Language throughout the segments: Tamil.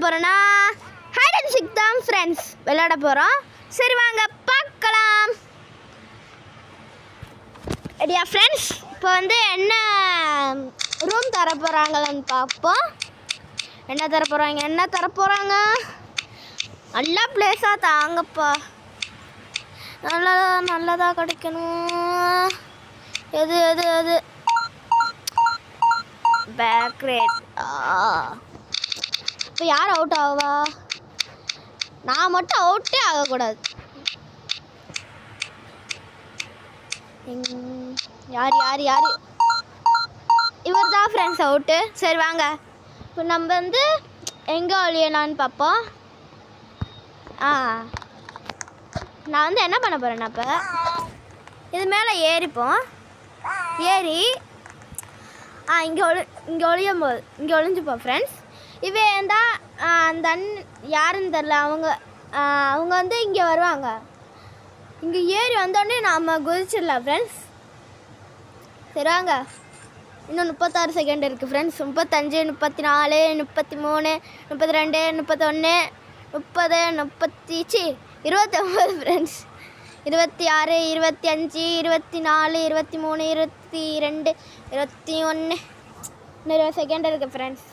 போகிறோன்னா ஹைட் அண்ட் சீக் தான் ஃப்ரெண்ட்ஸ் விளையாட போகிறோம். சரி வாங்க பார்க்கலாம். ரெடியா ஃப்ரெண்ட்ஸ்? இப்போ வந்து என்ன ரூம் தர போகிறாங்கன்னு பார்ப்போம். என்ன தர போகிறாங்க? நல்லா பிளேஸாக தாங்கப்பா, நல்லதாக கிடைக்கணும். எது பேக் ரேட். இப்போ யார் அவுட் ஆகுவா? நான் மட்டும் அவுட்டே ஆகக்கூடாது. யார் இவர் தான் ஃப்ரெண்ட்ஸ் அவுட்டு. சரி வாங்க இப்போ நம்ம வந்து எங்கே ஒழியலான்னு பார்ப்போம். நான் வந்து என்ன பண்ண போகிறேன்னா, இப்போ இது மேலே ஏறி இங்கே ஒழிஞ்சுப்போம் ஃப்ரெண்ட்ஸ். இவன் தான் அந்த யாருன்னு தெரில, அவங்க வந்து இங்கே வருவாங்க. இங்கே ஏறி வந்தோடனே நாம் குதிச்சிடலாம் ஃப்ரெண்ட்ஸ். சரி வாங்க. இன்னும் 36 செகண்ட் இருக்குது ஃப்ரெண்ட்ஸ். 35, 34, 33, 32, 31, 30, 29 ஃப்ரெண்ட்ஸ். 26, 25, 24, 23, 22, 21. இன்னும் 20 செகண்ட் இருக்குது ஃப்ரெண்ட்ஸ்.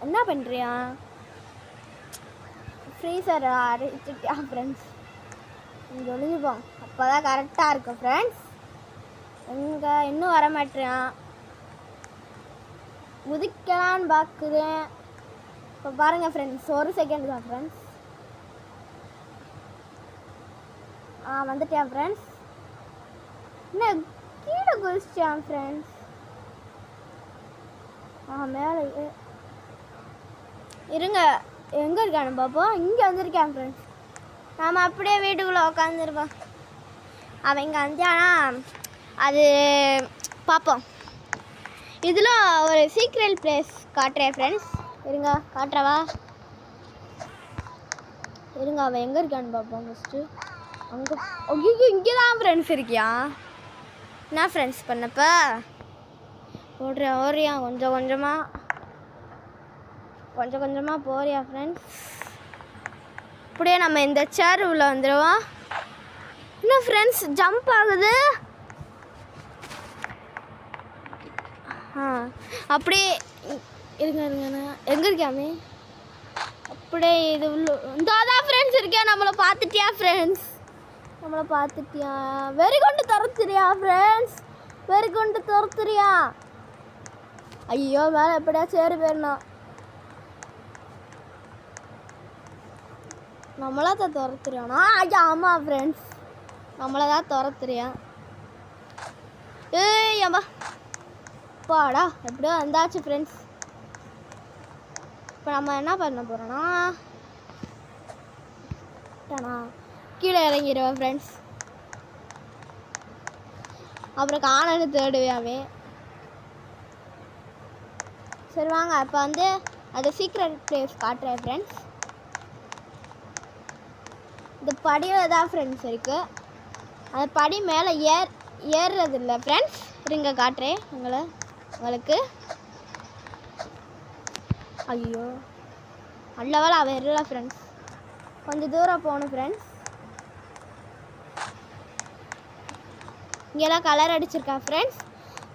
என்ன பண்ணுறியா? ஃப்ரீசர் அடிச்சுட்டியா ஃப்ரெண்ட்ஸ்? இங்கே ஒழிஞ்சுப்போம், அப்போ தான் கரெக்டாக இருக்கும் ஃப்ரெண்ட்ஸ். இன்னும் வர மாட்டேறான். குதிக்கலான்னு பார்க்குறேன். இப்போ பாருங்கள் ஃப்ரெண்ட்ஸ், 1 செகண்ட் தான் ஃப்ரெண்ட்ஸ். வந்துட்டேன் ஃப்ரெண்ட்ஸ். இன்னும் கீழே குதிச்சிட்டான் ஃப்ரெண்ட்ஸ். மேலே இருங்க, எங்கே இருக்கான்னு பார்ப்போம். இங்கே வந்திருக்கேன் ஃப்ரெண்ட்ஸ். நாம் அப்படியே வீட்டுக்குள்ளே உட்காந்துருப்போம். அவன் இங்கே வந்தானா அது பார்ப்போம். இதில் ஒரு சீக்ரெட் பிளேஸ் காட்டுறேன் ஃப்ரெண்ட்ஸ். இருங்க காட்டுறவா? இருங்க, அவன் எங்கே இருக்கான்னு பார்ப்போம் ஃபஸ்ட்டு. அங்கே இங்கே தான் ஃப்ரெண்ட்ஸ் இருக்கியா? என்ன ஃப்ரெண்ட்ஸ் பண்ணப்போ ஓடுறியா கொஞ்சம் கொஞ்சமாக போறியா ஃப்ரெண்ட்ஸ்? அப்படியே நம்ம இந்த சேர் உள்ள வந்துடுவோம். என்ன ஃப்ரெண்ட்ஸ் ஜம்ப் ஆகுது? அப்படியே இருங்க எங்கே இருக்காமே? அப்படியே இது உள்ள இந்தாதான் ஃப்ரெண்ட்ஸ் இருக்கேன். நம்மளை பார்த்துட்டியா ஃப்ரெண்ட்ஸ்? வெறி கொண்டு துரத்துறியா ஃப்ரெண்ட்ஸ்? ஐயோ, மேலே எப்படியா சேரு போயிடணும். நம்மளா தான் துரத்துறியானா? ஐயா ஆமாம் ஃப்ரெண்ட்ஸ், நம்மளை தான் துரத்துறியான். ஏம்மா பாடா, எப்படியோ வந்தாச்சு ஃப்ரெண்ட்ஸ். இப்போ நம்ம என்ன பண்ண போகிறோன்னா, கீழே இறங்கிடுவேன் ஃப்ரெண்ட்ஸ். அப்புறம் காணன்னு தேடுவேன். சரி வாங்க இப்போ வந்து அது சீக்ரெட் பிளேஸ் காட்டுறேன் ஃப்ரெண்ட்ஸ். இந்த படியில் தான் ஃப்ரெண்ட்ஸ் இருக்குது. அந்த படி மேலே ஏறுறது இல்லை ஃப்ரெண்ட்ஸ். இருங்க காட்டுறேன் உங்களுக்கு. ஐயோ அல்லவள அவன் இல்லை ஃப்ரெண்ட்ஸ். கொஞ்சம் தூரம் போகணும் ஃப்ரெண்ட்ஸ். இங்கெல்லாம் கலர் அடிச்சிருக்கா ஃப்ரெண்ட்ஸ்.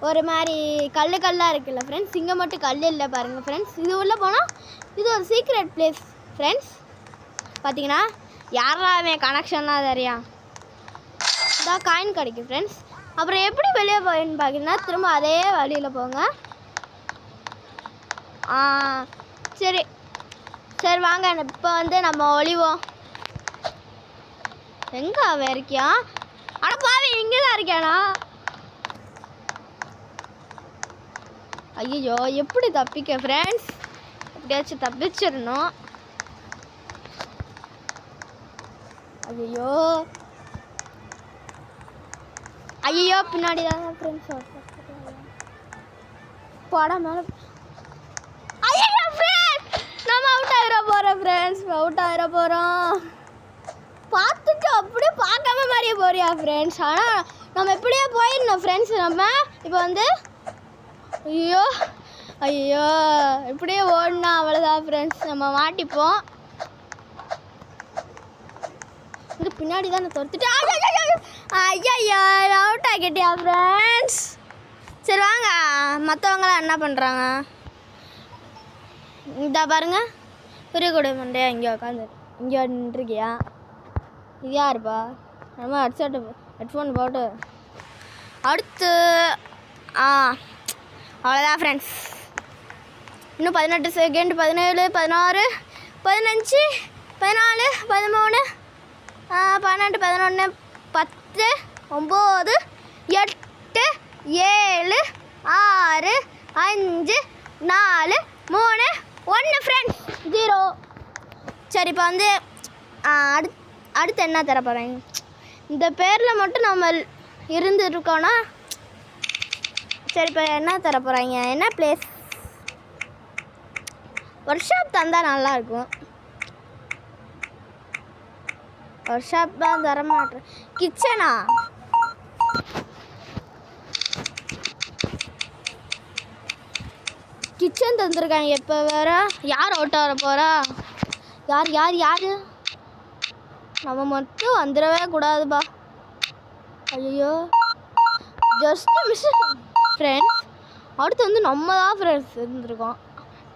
ஒரு மாதிரி கல்லாக இருக்குல்ல ஃப்ரெண்ட்ஸ். இங்கே மட்டும் கல் இல்லை பாருங்கள் ஃப்ரெண்ட்ஸ். இது உள்ளே போனால் இது ஒரு சீக்ரெட் பிளேஸ் ஃப்ரெண்ட்ஸ். பார்த்தீங்கன்னா யாராவது கனெக்ஷன்லாம் தெரியா இதான் காயின் கிடைக்கும் ஃப்ரெண்ட்ஸ். அப்புறம் எப்படி வெளியே போயின்னு பார்த்தீங்கன்னா திரும்ப அதே வழியில் போங்க. சரி வாங்க இப்போ வந்து நம்ம ஒளிவோம். எங்கே அவன் இருக்கியா? ஆனால் பாவி இங்கே தான் இருக்கியானா? ஐயோ எப்படி தப்பிக்க ஃப்ரெண்ட்ஸ்? எப்படியாச்சும் தப்பிச்சிடணும். ஐயோ பின்னாடி தான் ஃப்ரெண்ட்ஸ். போடா மேலே. ஐயோ ஃப்ரெண்ட்ஸ், நம்ம அவுட் ஆகிட போகிறோம். பார்த்துட்டு அப்படியே பார்க்காம மாதிரியே போறியா ஃப்ரெண்ட்ஸ்? ஆனால் நம்ம எப்படியே போயிடணும் ஃப்ரெண்ட்ஸ். நம்ம இப்போ வந்து ஐயோ ஐயோ இப்படியே ஓடினா அவ்வளோதான் ஃப்ரெண்ட்ஸ், நம்ம மாட்டிப்போம். இது பின்னாடி தான் நான் துரத்துட்டு ஐயா அவுட் ஆகிட்டியா ஃப்ரெண்ட்ஸ். சரி வாங்க, மற்றவங்களாம் என்ன பண்ணுறாங்க இந்த பாருங்க. பெரிய கூட மண்டையா இங்கே உட்காந்து இங்கே நின்றுருக்கியா? இது யாருப்பா? நம்ம ஹெட்ஃபோன் போட்டு அடுத்து அவ்வளோதான் ஃப்ரெண்ட்ஸ். இன்னும் 18 செகண்ட், 17, 16, 15, 14, 13, 12, 11, 10, 9, 8, 7, 6, 5, 4, 3, 1 ஃப்ரெண்ட்ஸ் 0. சரி இப்போ வந்து அடுத்து என்ன தர போகிறேன்? இந்த பேரில் மட்டும் நம்ம இருந்துருக்கோன்னா சரி இப்போ என்ன தர போகிறாங்க? என்ன பிளேஸ்? ஒர்க் ஷாப் தந்தால் நல்லாயிருக்கும். ஒர்க் ஷாப் தான் தர மாட்டேன். கிச்சனா? கிச்சன் தந்துருக்காங்க. இப்போ வேற யார் அவுட் வர போகிறா? யார் யார் யார்? நம்ம மட்டும் வந்துடவே கூடாதுப்பா. ஐயோ ஜஸ்ட் மிஸ் ஃப்ரெண்ட்ஸ். அடுத்து வந்து நம்ம தான் ஃப்ரெண்ட்ஸ் இருந்திருக்கோம்.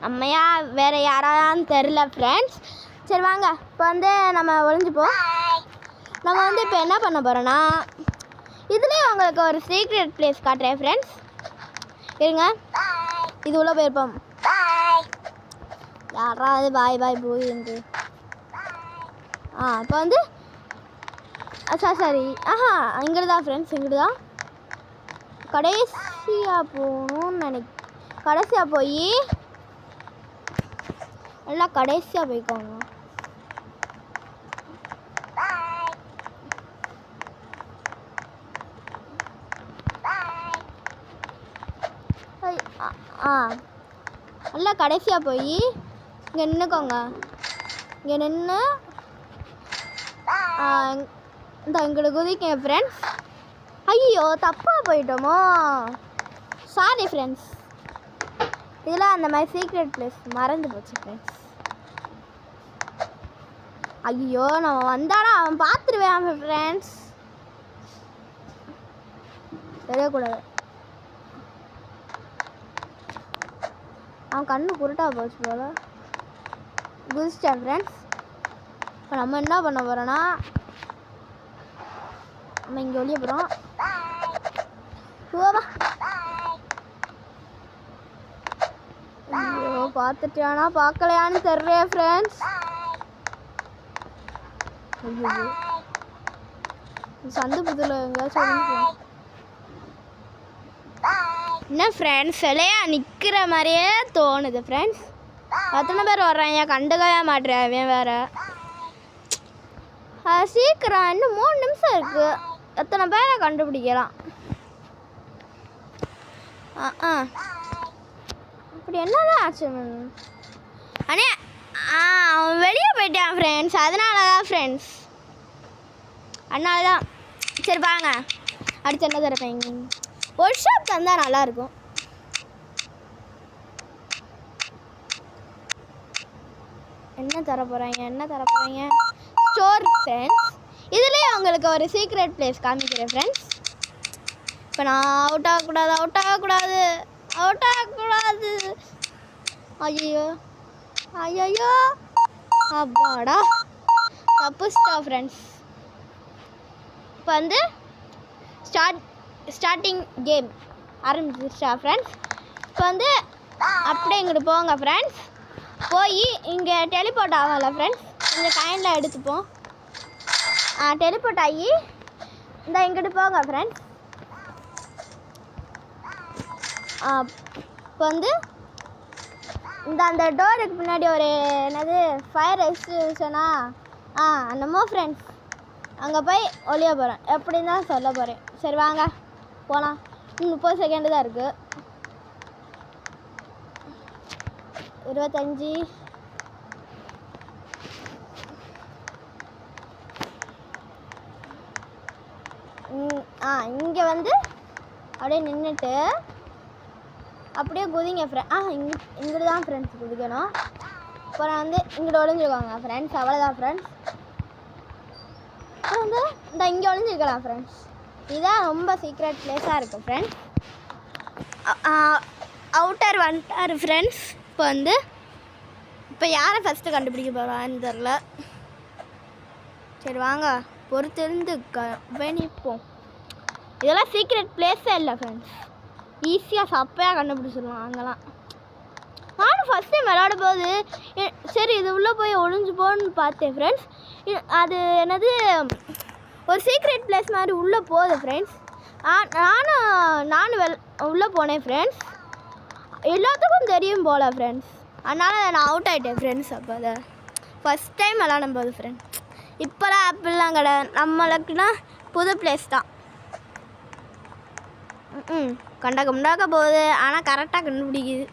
நம்மையா வேறு யாரான்னு தெரில ஃப்ரெண்ட்ஸ். சரி வாங்க இப்போ வந்து நம்ம ஒழிஞ்சுப்போம். நம்ம வந்து இப்போ என்ன பண்ண போகிறோன்னா இதுலேயே உங்களுக்கு ஒரு சீக்ரெட் பிளேஸ் காட்டுறேன் ஃப்ரெண்ட்ஸ். இருங்க, இது உள்ள போயிருப்போம். யாராவது பாய் பாய் போயிருந்து இப்போ வந்து சரி இங்கிட்டு தான் ஃப்ரெண்ட்ஸ், இங்கிட்டு தான் கடைசியாக போகணும்னு கடைசியாக போய் எல்லாம் கடைசியாக போய்க்கோங்க. எல்லாம் கடைசியாக போய் இங்கே நின்றுக்கோங்க. இங்கே நின்று இந்த இங்கிட்ட குதிக்கங்க ஃப்ரெண்ட்ஸ். ஐயோ தப்பாக போயிட்டோமோ, சாரி ஃப்ரெண்ட்ஸ். இதெல்லாம் அந்த மாதிரி சீக்ரெட் பிளேஸ் மறந்து போச்சு ஃப்ரெண்ட்ஸ். ஐயோ நம்ம வந்தாலும் அவன் பார்த்துருவேன் ஃப்ரெண்ட்ஸ். தெரியக்கூடாது, அவன் கண்ணு குருட்டா போச்சு போல. குதிச்சிட்டேன் ஃப்ரெண்ட்ஸ். இப்போ நம்ம என்ன பண்ண போகிறோன்னா நம்ம இங்கே வெளியே போகிறோம். ஐயோ பார்த்துட்டியானா பார்க்கலையான்னு தெரியல ஃப்ரெண்ட்ஸ். ஐயோ சந்து புதுல எங்கேயாச்சும் என்ன ஃப்ரெண்ட்ஸ் சிலையா நிற்கிற மாதிரியே தோணுது ஃப்ரெண்ட்ஸ். எத்தனை பேர் வர்றாங்க? கண்டுக்கவே மாட்டேன் அவன் வேறு. சீக்கிரம் இன்னும் 3 நிமிஷம் இருக்குது. எத்தனை பேரை கண்டுபிடிக்கலாம்? இப்படி என்னதான் ஆச்சு அண்ணே? அவன் வெளியே போயிட்டான் ஃப்ரெண்ட்ஸ். அதனால தான் ஃப்ரெண்ட்ஸ், அதனால தான். சரி வாங்க அடுத்து என்ன தரப்பேங்க? ஒர்க் ஷாப் தந்தால் நல்லாயிருக்கும். என்ன தர போகிறாங்க? Store friends. இதுலேயே உங்களுக்கு ஒரு சீக்ரெட் பிளேஸ் காமிக்கிறேன் ஃப்ரெண்ட்ஸ். இப்போ நான் அவுட் ஆகக்கூடாது. ஐயோ அப்பாடா தப்புஸ்டா ஃப்ரெண்ட்ஸ். இப்போ வந்து ஸ்டார்டிங் கேம் ஆரம்பிச்சிருச்சா ஃப்ரெண்ட்ஸ். இப்போ வந்து அப்படியே இங்கிட்டு போங்க ஃப்ரெண்ட்ஸ். போய் இங்கே டெலிபோர்ட் ஆகல ஃப்ரெண்ட்ஸ். கொஞ்சம் காயின்லாம் எடுத்துப்போம். டெலிபோர்ட் ஆகி இந்த இங்கிட்டு போங்க ஃப்ரெண்ட்ஸ். இப்போ வந்து அந்த டோருக்கு பின்னாடி ஒரு என்னது ஃபயர் எக்ஸ்டிங்ஷனா என்னமோ ஃப்ரெண்ட்ஸ், அங்கே போய் ஒளிய போகிறேன். எப்படின்னு தான் சொல்ல போகிறேன். சரி வாங்க போகலாம். 30 செகண்டு தான் இருக்குது. 25 இங்கே வந்து அப்படியே நின்றுட்டு அப்படியே குதிங்க இங்கிட்டு தான் ஃப்ரெண்ட்ஸ் குதிக்கணும். அப்புறம் வந்து இங்கிட்ட ஒளிஞ்சுக்கோங்க ஃப்ரெண்ட்ஸ். அவ்வளோதான் ஃப்ரெண்ட்ஸ். அப்புறம் வந்து இந்த இங்கே ஒளிஞ்சிருக்கலாம் ஃப்ரெண்ட்ஸ். இதுதான் ரொம்ப சீக்ரெட் பிளேஸாக இருக்கும் ஃப்ரெண்ட்ஸ். அவுட்டர் வந்துட்டார் ஃப்ரெண்ட்ஸ். இப்போ யாரை ஃபஸ்ட்டு கண்டுபிடிக்க போகிறான்னு தெரில. சரி வாங்க பொறுத்திருந்து நிற்போம். இதெல்லாம் சீக்ரெட் பிளேஸே இல்லை ஃப்ரெண்ட்ஸ். ஈஸியாக சப்பையாக கண்டுபிடிச்சிடலாம் அங்கெல்லாம். நானும் ஃபஸ்ட் டைம் விளையாட போது சரி இது உள்ளே போய் ஒளிஞ்சு போன்னு பார்த்தேன் ஃப்ரெண்ட்ஸ். அது என்னது ஒரு சீக்ரெட் பிளேஸ் மாதிரி உள்ளே போகுது ஃப்ரெண்ட்ஸ். நானும் உள்ளே போனேன் ஃப்ரெண்ட்ஸ். எல்லாத்துக்கும் தெரியும் போல் ஃப்ரெண்ட்ஸ். அதனால் நான் அவுட் ஆகிட்டேன் ஃப்ரெண்ட்ஸ். அப்போ அதை ஃபஸ்ட் டைம் விளையாடும் போது ஃப்ரெண்ட்ஸ். இப்போலாம் அப்படிலாம் கிடையாது. நம்மளுக்குன்னா புது பிளேஸ் தான். கண்டாக்க போகுது. ஆனால் கரெக்டாக கண்டுபிடிக்குது.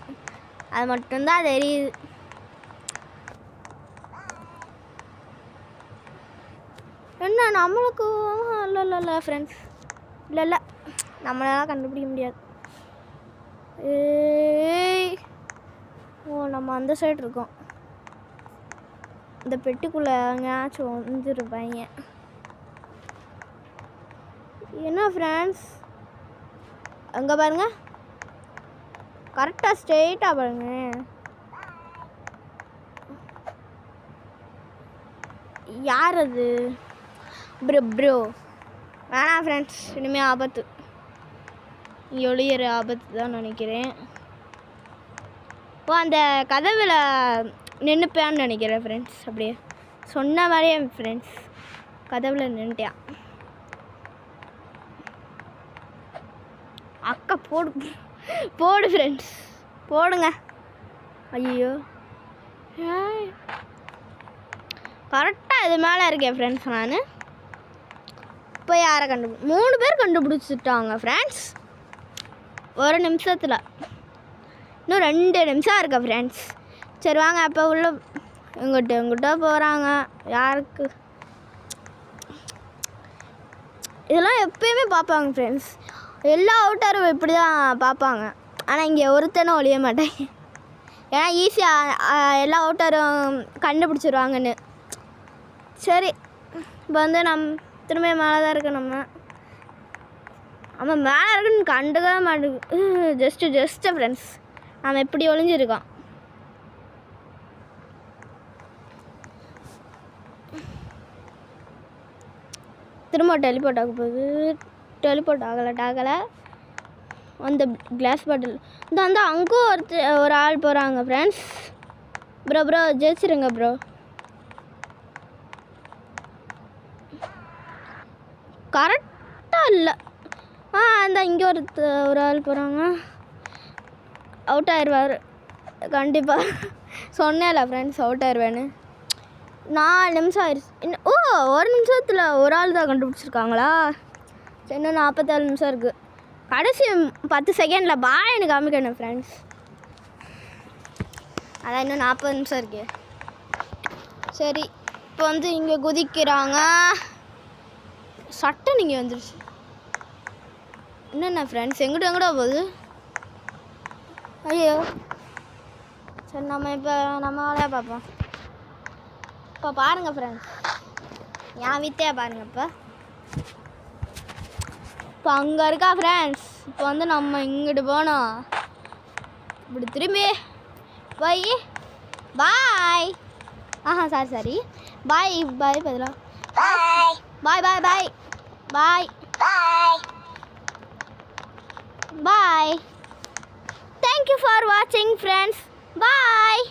அது மட்டும்தான் தெரியுது. என்ன நம்மளுக்கு இல்லை ஃப்ரெண்ட்ஸ். இல்லை நம்மளால கண்டுபிடிக்க முடியாது. நம்ம அந்த சைடு இருக்கோம். இந்த பெட்டிக்குள்ளே எங்கேயாச்சும் வந்துருப்பாங்க. என்ன ஃப்ரெண்ட்ஸ் அங்கே பாருங்க. கரெக்டாக ஸ்ட்ரெயிட்டாக பாருங்க. யார் அது? ப்ரோ வேணாம் ஃப்ரெண்ட்ஸ். இனிமேல் ஆபத்து. இங்கே ஒளியிற ஆபத்து தான் நினைக்கிறேன். அந்த கதவில் நின்றுப்பேன்னு நினைக்கிறேன் ஃப்ரெண்ட்ஸ். அப்படியே சொன்ன மாதிரியே ஃப்ரெண்ட்ஸ் கதவில் நின்றுட்டேன். அக்கா போடு ஃப்ரெண்ட்ஸ் போடுங்க. ஐயோ கரெக்டாக இது மேலே இருக்கேன் ஃப்ரெண்ட்ஸ். நான் இப்போ யாரை 3 பேர் கண்டுபிடிச்சிட்டாங்க ஃப்ரெண்ட்ஸ். ஒரு நிமிஷத்தில் இன்னும் 2 நிமிஷம் இருக்கா ஃப்ரெண்ட்ஸ். சரி வாங்க அப்போ உள்ள எங்கிட்ட போகிறாங்க. யாருக்கு இதெல்லாம் எப்பயுமே பார்ப்பாங்க ஃப்ரெண்ட்ஸ். எல்லா அவுட்டரும் இப்படி தான் பார்ப்பாங்க. ஆனால் இங்கே ஒருத்தனும் ஒழிய மாட்டேன். ஏன்னா ஈஸியாக எல்லா அவுட்டரும் கண்டுபிடிச்சிருவாங்கன்னு. சரி இப்போ வந்து திரும்ப மேலே தான் இருக்கு. நம்ம மேலே இருக்குன்னு கண்டுக்கவே மாட்டேங்குது. ஜஸ்ட்டு ஃப்ரெண்ட்ஸ் நம்ம எப்படி ஒளிஞ்சிருக்கோம். திரும்ப டெலிபோர்ட் ஆக போகுது. டெலிபோர்ட் ஆகலை. அந்த கிளாஸ் பாட்டில் இந்த அங்கே ஒரு ஆள் போகிறாங்க ஃப்ரெண்ட்ஸ். Bro ஜெயிச்சிருங்க bro. கரெக்டாக இல்லை. அந்த இங்கே ஒரு ஆள் போகிறாங்க. அவுட் ஆயிடுவார் கண்டிப்பாக. சொன்னேன்ல ஃப்ரெண்ட்ஸ் அவுட் ஆயிடுவேன்னு. 4 நிமிஷம் ஆயிடுச்சு. ஒரு நிமிஷத்தில் ஒரு ஆள் தான் கண்டுபிடிச்சிருக்காங்களா? இன்னும் 47 நிமிஷம் இருக்குது. கடைசி 10 செகண்டில் பாய்னு காமிக்கணும் ஃப்ரெண்ட்ஸ். அதான் இன்னும் 40 நிமிஷம் இருக்கு. சரி இப்போ வந்து இங்கே குதிக்கிறாங்க. சட்டை நீங்கள் வந்துடுச்சு. என்னென்ன ஃப்ரெண்ட்ஸ் எங்கிட்ட போகுது? ஐயோ சரி இப்போ நம்ம வேலையாக பார்ப்போம். இப்போ பாருங்கள் ஃப்ரெண்ட்ஸ் என் வீட்டையே பாருங்கள். இப்போ அங்கே இருக்கா ஃப்ரெண்ட்ஸ். இப்போ வந்து நம்ம இங்கிட்டு போனோம். இப்படி திரும்பி பாய். சாரி பாய் பதிலாக பாய். Thank you for watching friends. Bye.